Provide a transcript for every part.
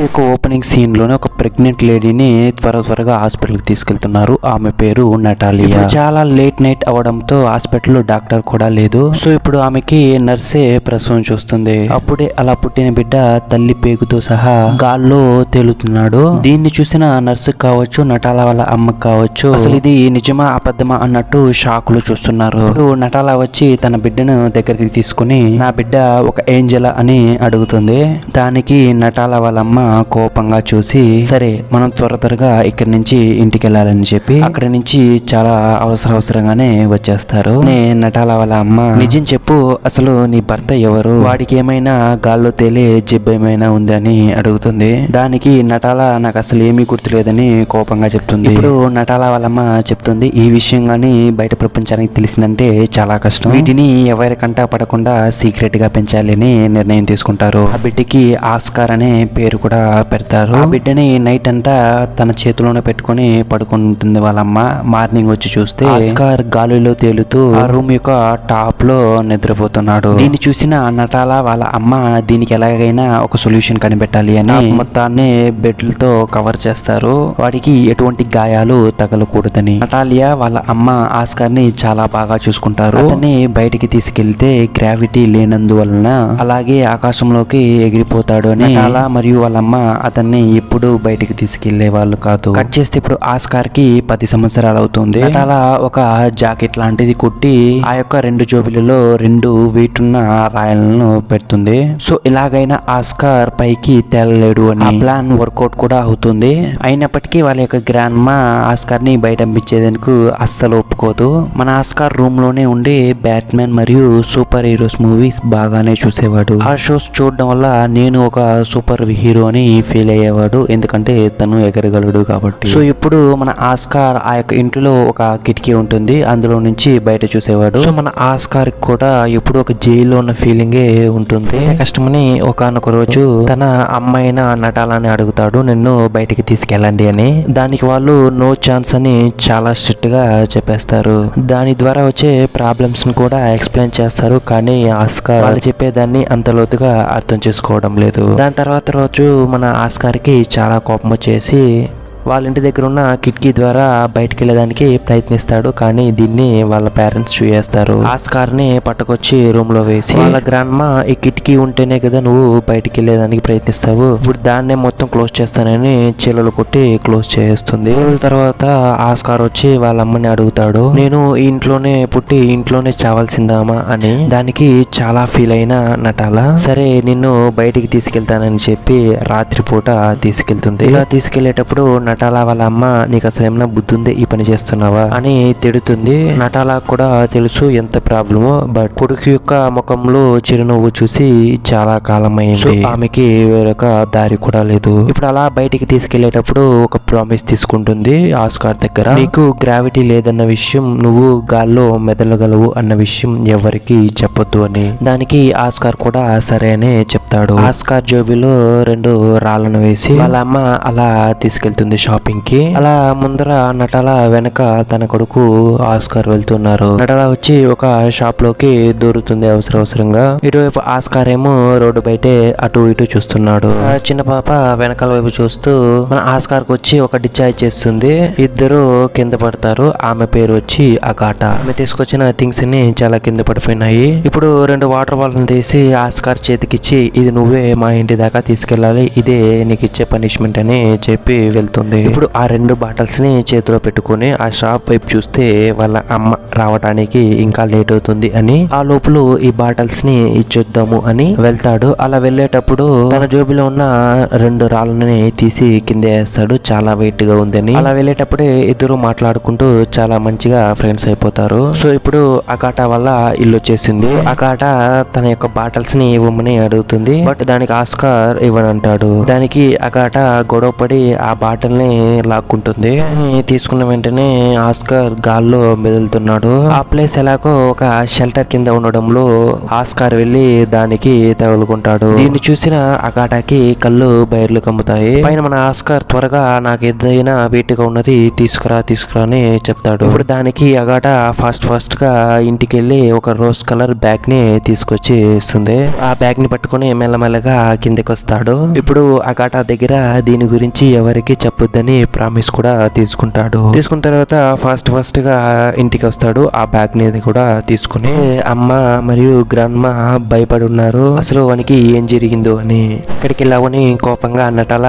ఒక opening scene లోనే ఒక ప్రెగ్నెంట్ లేడీని త్వరగా హాస్పిటల్ కి తీసుకెళ్తున్నారు. ఆమె పేరు నటాలియా. చాలా లేట్ నైట్ అవడంతో హాస్పిటల్లో డాక్టర్ కూడా లేదు. సో ఇప్పుడు ఆమెకి నర్సే ప్రసవం చూస్తుంది. అప్పుడే అలా పుట్టిన బిడ్డ తల్లి పేగుతో సహా గాల్లో తేలుతున్నాడు. దీన్ని చూసిన నర్సు కావచ్చు, నటాలా వాళ్ళ అమ్మకి కావచ్చు అసలు ఇది నిజమా అబద్ధమా అన్నట్టు షాకులు చూస్తున్నారు. ఇప్పుడు నటాలా వచ్చి తన బిడ్డను దగ్గరికి తీసుకుని నా బిడ్డ ఒక ఏంజలా అని అడుగుతుంది. దానికి నటాలా వాళ్ళ అమ్మ కోపంగా చూసి సరే మనం త్వరగా ఇక్కడి నుంచి ఇంటికి వెళ్ళాలని చెప్పి అక్కడి నుంచి చాలా అవసరంగానే వచ్చేస్తారు. నటాలా వాళ్ళ అమ్మ నిజం చెప్పు, అసలు నీ భర్త ఎవరు, వాడికి ఏమైనా గాల్లో తేలే జబ్బు ఏమైనా ఉందని అడుగుతుంది. దానికి నటాలా నాకు అసలు ఏమీ గుర్తులేదని కోపంగా చెప్తుంది. ఇప్పుడు నటాలా వాళ్ళమ్మ చెప్తుంది ఈ విషయం గానీ బయట ప్రపంచానికి తెలిసిందంటే చాలా కష్టం, వీటిని ఎవరికంటా పడకుండా సీక్రెట్ గా పెంచాలి అని నిర్ణయం తీసుకుంటారు. ఆ బిడ్డకి ఆస్కార్ అనే పేరు కూడా పెడతారు. ఆ బిడ్డని నైట్ అంతా తన చేతిలోనే పెట్టుకుని పడుకుంటుంది వాళ్ళమ్మ. మార్నింగ్ వచ్చి చూస్తే ఆస్కార్ గాలిలో తేలుతూ ఆ రూమ్ యొక్క టాప్ లో నిద్రపోతున్నాడు. దీన్ని చూసిన నటాలా వాళ్ళ అమ్మ దీనికి ఎలాగైనా ఒక సొల్యూషన్ కనిపెట్టాలి అని మొత్తాన్ని బెడ్లతో కవర్ చేస్తారు. వాడికి ఎటువంటి గాయాలు తగలకూడదని. నటాలియా వాళ్ళ అమ్మ ఆస్కార్ ని చాలా బాగా చూసుకుంటారు. అతన్ని బయటికి తీసుకెళ్తే గ్రావిటీ లేనందువలన అలాగే ఆకాశంలోకి ఎగిరిపోతాడు అని నటాలా మరియు వాళ్ళమ్మ అతన్ని ఎప్పుడు బయటికి తీసుకెళ్లే వాళ్ళు కాదు. కట్ చేస్తే ఇప్పుడు ఆస్కార్ కి 10 సంవత్సరాలు అవుతుంది. నటాలా ఒక జాకెట్ లాంటిది కుట్టి ఆ యొక్క 2 జోబులలో 2 వెయిటున్న రాయలను పెడుతుంది. సో ఇలాగైనా ఆస్కార్ పైకి తేలలేడు అని ఆ ప్లాన్ వర్కౌట్ కూడా అవుతుంది. అయినప్పటికీ వాళ్ళ యొక్క గ్రాండ్ మా ఆస్కార్ ని బయట పంపించేందుకు అస్సలు ఒప్పుకోదు. మన ఆస్కార్ రూమ్ లోనే ఉండి బ్యాట్మెన్ మరియు సూపర్ హీరోస్ మూవీస్ బాగానే చూసేవాడు. ఆ షోస్ చూడడం వల్ల నేను ఒక సూపర్ హీరో అని ఫీల్ అయ్యేవాడు, ఎందుకంటే తను ఎగరగలడు కాబట్టి. సో ఇప్పుడు మన ఆస్కార్ ఆ యొక్క ఇంట్లో ఒక కిటికీ ఉంటుంది, అందులో నుంచి బయట చూసేవాడు. సో మన ఆస్కార్ కూడా ఎప్పుడు ఒక జైల్లో ఉన్న ఫీలింగే ఉంటుంది. కష్టమని ఒకనొక రోజు తన అమ్మాయిన నటాలని అడుగుతాడు, నిన్ను బయటికి తీసుకెళ్ళండి అని. దానికి వాళ్ళు నో ఛాన్స్ అని చాలా స్ట్రిక్ట్ గా చెప్పేస్తారు. దాని ద్వారా వచ్చే ప్రాబ్లమ్స్ ని కూడా ఎక్స్ప్లెయిన్ చేస్తారు, కానీ ఆస్కార్ వాళ్ళు చెప్పేదాన్ని అంత లోతుగా అర్థం చేసుకోవడం లేదు. దాని తర్వాత రోజు మన ఆస్కార్ కి చాలా కోపం వచ్చేసి వాళ్ళ ఇంటి దగ్గర ఉన్న కిటికీ ద్వారా బయటకు వెళ్ళడానికి ప్రయత్నిస్తాడు, కానీ దీన్ని వాళ్ళ పేరెంట్స్ చూయేస్తారు. ఆస్కార్ ని పట్టుకొచ్చి రూమ్ లో వేసి వాళ్ళ గ్రాండ్ మా ఈ కిటికీ ఉంటేనే కదా నువ్వు బయటికి వెళ్ళేదానికి ప్రయత్నిస్తావు, ఇప్పుడు దాన్నే మొత్తం క్లోజ్ చేస్తానని చెల్లెలు కొట్టి క్లోజ్ చేస్తుంది. తర్వాత ఆస్కార్ వచ్చి వాళ్ళ అమ్మని అడుగుతాడు, నేను ఈ ఇంట్లోనే పుట్టి ఇంట్లోనే చావాల్సిందామా అని. దానికి చాలా ఫీల్ అయిన నటాలా సరే నిన్ను బయటికి తీసుకెళ్తానని చెప్పి రాత్రిపూట తీసుకెళ్తుంది. ఇలా తీసుకెళ్లేటప్పుడు నటాలా వాళ్ళ అమ్మ నీకు అసలు ఏమైనా బుద్ధి ఉంది, ఈ పని చేస్తున్నావా అని తిడుతుంది. నటాలా కూడా తెలుసు ఎంత ప్రాబ్లమో, బట్ కొడుకు యొక్క ముఖంలో చిరునవ్వు చూసి చాలా కాలం అయింది, ఆమెకి వేరొక దారి కూడా లేదు. ఇప్పుడు అలా బయటికి తీసుకెళ్లేటప్పుడు ఒక ప్రామిస్ తీసుకుంటుంది ఆస్కార్ దగ్గర, నీకు గ్రావిటీ లేదన్న విషయం, నువ్వు గాల్లో మెదలగలవు అన్న విషయం ఎవరికి చెప్పొద్దు అని. దానికి ఆస్కార్ కూడా సరే అని చెప్తాడు. ఆస్కార్ జోబిలో 2 రాళ్లను వేసి వాళ్ళ అమ్మ అలా తీసుకెళ్తుంది షాపింగ్ కి. అలా ముందర నటాలా వెనక తన కొడుకు ఆస్కార్ వెళ్తున్నారు. నటాలా వచ్చి ఒక షాప్ లోకి దూరుతుంది అవసరంగా. ఇటువైపు ఆస్కార్ ఏమో రోడ్డు బయటే అటు ఇటు చూస్తున్నాడు. చిన్న పాప వెనకాల వైపు చూస్తూ మన ఆస్కార్ కు వచ్చి ఒక డిశ్చార్జ్ చేస్తుంది. ఇద్దరు కింద పడతారు. ఆమె పేరు వచ్చి అగాటా. ఆమె తీసుకొచ్చిన థింగ్స్ ని చాలా కింద పడిపోయినాయి. ఇప్పుడు 2 వాటర్ బాటిల్ తీసి ఆస్కార్ చేతికిచ్చి ఇది నువ్వే మా ఇంటి దాకా తీసుకెళ్ళాలి, ఇదే నీకు ఇచ్చే పనిష్మెంట్ అని చెప్పి వెళ్తుంది. ఇప్పుడు ఆ 2 బాటిల్స్ ని చేతిలో పెట్టుకుని ఆ షాప్ వైపు చూస్తే వాళ్ళ అమ్మ రావడానికి ఇంకా లేట్ అవుతుంది అని, ఆ లోపల ఈ బాటిల్స్ ని ఇచ్చొద్దాము అని వెళ్తాడు. అలా వెళ్ళేటప్పుడు తన జోబిలో ఉన్న 2 రాళ్ళని తీసి కింద వేస్తాడు, చాలా వెయిట్ గా ఉందని. అలా వెళ్ళేటప్పుడే ఇద్దరు మాట్లాడుకుంటూ చాలా మంచిగా ఫ్రెండ్స్ అయిపోతారు. సో ఇప్పుడు అకాటా వల్ల ఇల్లు వచ్చేసింది. అకాటా తన యొక్క బాటిల్స్ ని ఇవ్వమని అడుగుతుంది, బట్ దానికి ఆస్కార్ ఇవ్వనంటాడు. దానికి అకాటా గొడవపడి ఆ బాటిల్ ని లాక్కుంటుంది. తీసుకున్న వెంటనే ఆస్కార్ గాల్లో మెదులుతున్నాడు. ఆ ప్లేస్ ఎలాగో ఒక షెల్టర్ కింద ఉండడంలో ఆస్కార్ వెళ్లి దానికి తగులుకుంటాడు. దీన్ని చూసిన అగాటాకి కళ్ళు బయర్లు కమ్ముతాయి. పైన మన ఆస్కార్ త్వరగా నాకు ఏదైనా వీటిగా ఉన్నది తీసుకురా అని చెప్తాడు. ఇప్పుడు దానికి అగాటా ఫాస్ట్ గా ఇంటికి వెళ్ళి ఒక రోజ్ కలర్ బ్యాగ్ ని తీసుకొచ్చి ఇస్తుంది. ఆ బ్యాగ్ ని పట్టుకుని మెల్లమెల్లగా కిందకి వస్తాడు. ఇప్పుడు అగాటా దగ్గర దీని గురించి ఎవరికి చెప్పొద్దని ప్రామిస్ కూడా తీసుకుంటాడు. తీసుకున్న తర్వాత ఫాస్ట్ గా ఇంటికి వస్తాడు. ఆ బ్యాగ్ ని కూడా తీసుకుని అమ్మ మరియు గ్రాండ్ మా భయపడి ఉన్నారు. అసలు వానికి ఏం జరిగిందో అని. ఇక్కడికి వెళ్ళావని కోపంగా నటాల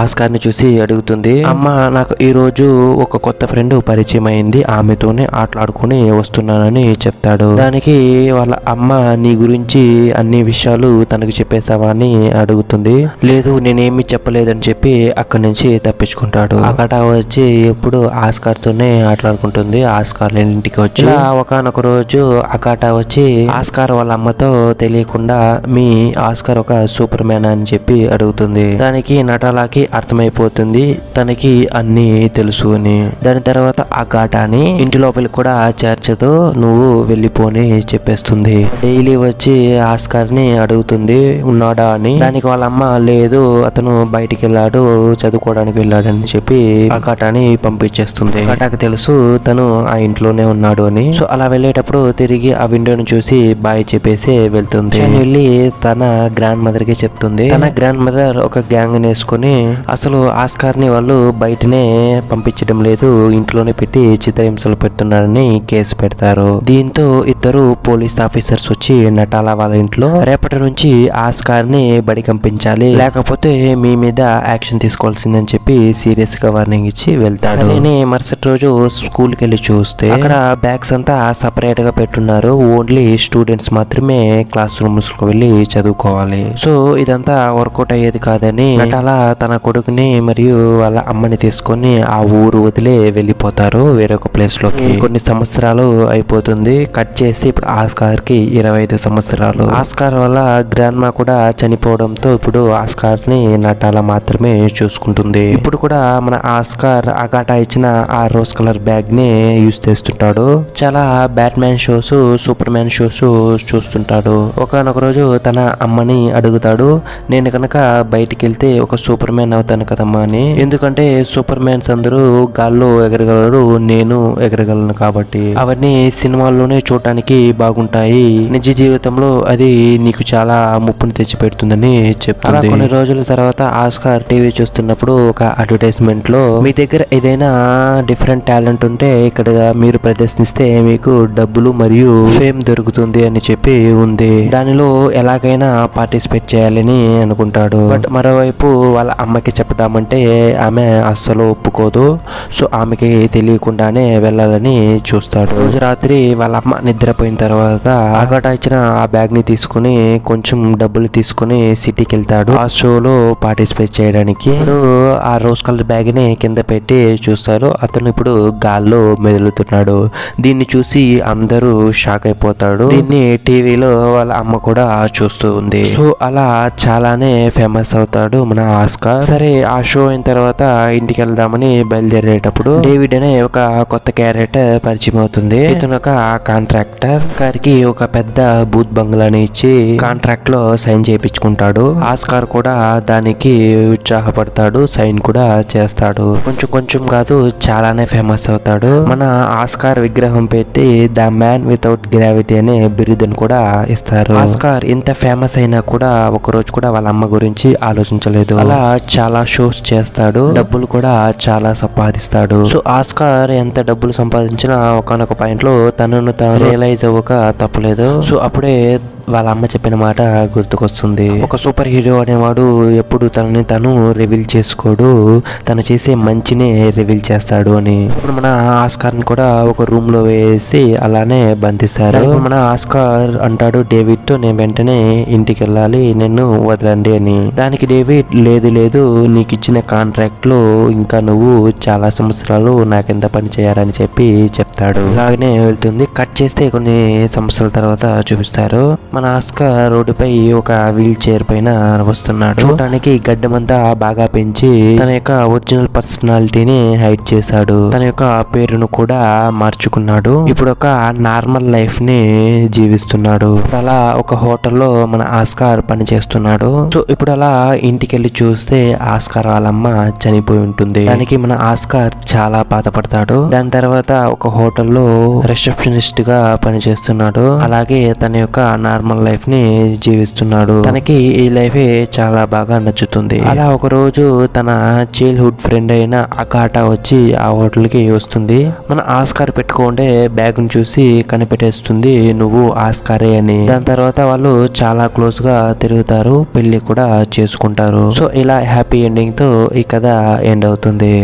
ఆస్కార్ ని చూసి అడుగుతుంది. అమ్మ, నాకు ఈ రోజు ఒక కొత్త ఫ్రెండ్ పరిచయం అయింది, ఆమెతోనే ఆటలాడుకుని వస్తున్నానని చెప్తాడు. దానికి వాళ్ళ అమ్మ నీ గురించి అన్ని విషయాలు తనకు చెప్పేసావా అని అడుగుతుంది. లేదు, నేనేమి చెప్పలేదని చెప్పి అక్కడి నుంచి తప్పించుకుంటాడు. అక్కడ వచ్చి ఎప్పుడు ఆస్కార్ తోనే ఆటలాడుకుంటుంది. ఆస్కార్ ఇంటికి వచ్చి ఒకనొక రోజు అకాటా వచ్చి ఆస్కార్ వాళ్ళ అమ్మతో తెలియకుండా మీ ఆస్కార్ ఒక సూపర్ మ్యాన్ అని చెప్పి అడుగుతుంది. దానికి నటాలాకి అర్థమైపోతుంది తనకి అన్ని తెలుసు అని. దాని తర్వాత ఆ ఘాటాని ఇంటి లోపలికి కూడా చేర్చదు, నువ్వు వెళ్ళిపోని చెప్పేస్తుంది. డైలీ వచ్చి ఆస్కార్ ని అడుగుతుంది ఉన్నాడా అని. దానికి వాళ్ళ అమ్మ లేదు, అతను బయటికి వెళ్ళాడు, చదువుకోవడానికి వెళ్ళాడని చెప్పి ఆ ఘాటాని పంపించేస్తుంది. ఘాటాకి తెలుసు తను ఆ ఇంట్లోనే ఉన్నాడు అని. సో అలా వెళ్ళేటప్పుడు తిరిగి ఆ విండోని చూసి బాయ్ చెప్పేసి వెళ్తుంది. వెళ్ళి తన గ్రాండ్ మదర్ కి చెప్తుంది. తన గ్రాండ్ మదర్ ఒక గ్యాంగ్ వేసుకుని అసలు ఆస్కార్ ని వాళ్ళు బయటనే పంపించడం లేదు, ఇంట్లోనే పెట్టి చిత్రహింసలు పెడుతున్నారని కేసు పెడతారు. దీంతో ఇద్దరు పోలీస్ ఆఫీసర్స్ వచ్చి నటాలా వాళ్ళ ఇంట్లో రేపటి నుంచి ఆస్కార్ ని బడి కంపించాలి, లేకపోతే మీ మీద యాక్షన్ తీసుకోవాల్సిందని చెప్పి సీరియస్ గా వార్నింగ్ ఇచ్చి వెళ్తాడు. మరుసటి రోజు స్కూల్ కి వెళ్ళి చూస్తే అక్కడ బ్యాగ్స్ అంతా సపరేట్ గా పెట్టున్నారు. ఓన్లీ స్టూడెంట్స్ మాత్రమే క్లాస్ రూమ్స్ కు వెళ్ళి చదువుకోవాలి. సో ఇదంతా వర్కౌట్ అయ్యేది కాదని నటాలా తన కొడుకుని మరియు వాళ్ళ అమ్మని తీసుకొని ఆ ఊరు వదిలే వెళ్ళిపోతారు వేరొక ప్లేస్ లోకి. కొన్ని సంవత్సరాలు అయిపోతుంది. కట్ చేసి ఇప్పుడు ఆస్కార్ కి 25 సంవత్సరాలు. ఆస్కార్ వల్ల గ్రాండ్ మా కూడా చనిపోవడంతో ఇప్పుడు ఆస్కార్ ని నటాలా మాత్రమే చూసుకుంటుంది. ఇప్పుడు కూడా మన ఆస్కార్ అగాటా ఇచ్చిన ఆ రోజ్ కలర్ బ్యాగ్ ని యూజ్ చేస్తుంటాడు. చాలా Batman shows, super man shows చూస్తుంటాడు. ఒకనొక రోజు తన అమ్మని అడుగుతాడు, నేను కనుక బయటికి వెళ్తే ఒక సూపర్ మ్యాన్ అవుతాను కదమ్మా అని. ఎందుకంటే సూపర్ మ్యాన్స్ అందరూ గాల్లో ఎగరగలరు, నేను ఎగరగలను కాబట్టి. అవన్నీ సినిమాల్లోనే చూడటానికి బాగుంటాయి, నిజ జీవితంలో అది నీకు చాలా ముప్పుని తెచ్చి పెడుతుందని చెప్తుంది. కొన్ని రోజుల తర్వాత ఆస్కార్ టీవీ చూస్తున్నప్పుడు ఒక అడ్వర్టైజ్మెంట్ లో మీ దగ్గర ఏదైనా డిఫరెంట్ టాలెంట్ ఉంటే ఇక్కడ మీరు ప్రదర్శిస్తే మీకు డబ్బులు మరియు ఫేమ్ దొరుకుతుంది అని చెప్పి ఉంది. దానిలో ఎలాగైనా పార్టిసిపేట్ చేయాలని అనుకుంటాడు. బట్ మరోవైపు వాళ్ళ అమ్మకి చెప్తామంటే ఆమె అస్సలు ఒప్పుకోదు. సో ఆమెకి తెలియకుండానే వెళ్ళాలని చూస్తాడు. రోజు రాత్రి వాళ్ళ అమ్మ నిద్రపోయిన తర్వాత అగాటా ఇచ్చిన ఆ బ్యాగ్ ని తీసుకుని కొంచెం డబ్బులు తీసుకుని సిటీకి వెళ్తాడు ఆ షోలో పార్టిసిపేట్ చేయడానికి. ఇప్పుడు ఆ రోజ్ కలర్ బ్యాగ్ ని కింద పెట్టి చూస్తారు. అతను ఇప్పుడు గాల్లో మెదులుతున్నాడు. దీన్ని చూసి అందరూ షాక్ అయిపోతాడు. దీన్ని టీవీలో వాళ్ళ అమ్మ కూడా చూస్తూ ఉంది. సో అలా చాలానే ఫేమస్ అవుతాడు మన ఆస్కార్. సరే ఆ షో అయిన తర్వాత ఇంటికి వెళ్దామని బయలుదేరేటప్పుడు డేవిడ్ అనే ఒక కొత్త క్యారెక్టర్ పరిచయం అవుతుంది. ఇతను ఒక కాంట్రాక్టర్. గారికి ఒక పెద్ద బూత్ బంగ్లాని ఇచ్చి కాంట్రాక్ట్ లో సైన్ చేయించుకుంటాడు. ఆస్కార్ కూడా దానికి ఉత్సాహపడతాడు, సైన్ కూడా చేస్తాడు. కొంచెం కాదు చాలానే ఫేమస్ అవుతాడు. మన ఆస్కార్ విగ్రహం పెట్టి ద మ్యాన్ వితౌట్ గ్రావిటీ అనే బిరుదును కూడా ఇస్తారు. ఆస్కార్ ఇంత ఫేమస్ అయినా కూడా ఒక రోజు కూడా వాళ్ళ అమ్మ గురించి ఆలోచించలేదు. అలా చాలా షోస్ చేస్తాడు, డబ్బులు కూడా చాలా సంపాదిస్తాడు. సో ఆస్కార్ ఎంత డబ్బులు సంపాదించినా ఒకనొక పాయింట్ లో తనను తాను రియలైజ్ అవ్వక తప్పలేదు. సో అప్పుడే వాళ్ళ అమ్మ చెప్పిన మాట గుర్తుకొస్తుంది. ఒక సూపర్ హీరో అనేవాడు ఎప్పుడు తనని తను రివీల్ చేసుకోడు, తను చేసే మంచిని రివీల్ చేస్తాడు అని. ఇప్పుడు మన ఆస్కార్ ని కూడా ఒక రూమ్ లో వేసి అలానే బంధిస్తారు. మన ఆస్కార్ అంటాడు డేవిడ్ తో, నేను వెంటనే ఇంటికి వెళ్ళాలి, నిన్ను వదలండి అని. దానికి డేవిడ్ లేదు నీకు ఇచ్చిన కాంట్రాక్ట్ లో ఇంకా నువ్వు చాలా సంవత్సరాలు నాకెంత పని చేయాలని చెప్పి చెప్తాడు. అలాగనే వెళ్తుంది. కట్ చేస్తే కొన్ని సంవత్సరాల తర్వాత చూపిస్తారు. మన ఆస్కార్ రోడ్డుపై ఒక వీల్ చైర్ పైన వస్తున్నాడు. చూడటానికి గడ్డమంతా బాగా పెంచి తన యొక్క ఒరిజినల్ పర్సనాలిటీని హైడ్ చేశాడు. తన యొక్క పేరును కూడా మార్చుకున్నాడు. ఇప్పుడు ఒక నార్మల్ లైఫ్ ని జీవిస్తున్నాడు. అలా ఒక హోటల్లో మన ఆస్కార్ పని చేస్తున్నాడు. సో ఇప్పుడు అలా ఇంటికి వెళ్ళి చూస్తే ఆస్కార్ వాళ్ళమ్మ చనిపోయి ఉంటుంది. దానికి మన ఆస్కార్ చాలా బాధపడతాడు. దాని తర్వాత ఒక హోటల్లో రిసెప్షనిస్ట్ గా పనిచేస్తున్నాడు. అలాగే తన యొక్క నార్మల్ లైఫ్ ని జీవిస్తున్నాడు. తనకి ఈ లైఫే చాలా బాగా నచ్చుతుంది. అలా ఒక రోజు తన చైల్డ్హుడ్ ఫ్రెండ్ అయిన అకాటా వచ్చి ఆ హోటల్ కి వస్తుంది. మన ఆస్కార్ పెట్టుకుంటే బ్యాగ్ ను చూసి కనిపెట్టేస్తుంది నువ్వు ఆస్కారే అని. దాని తర్వాత వాళ్ళు చాలా క్లోజ్ గా తిరుగుతారు. పెళ్లి కూడా చేసుకుంటారు. సో ఇలా హ్యాపీ ఎండింగ్ తో ఈ కథ ఎండ్ అవుతుంది.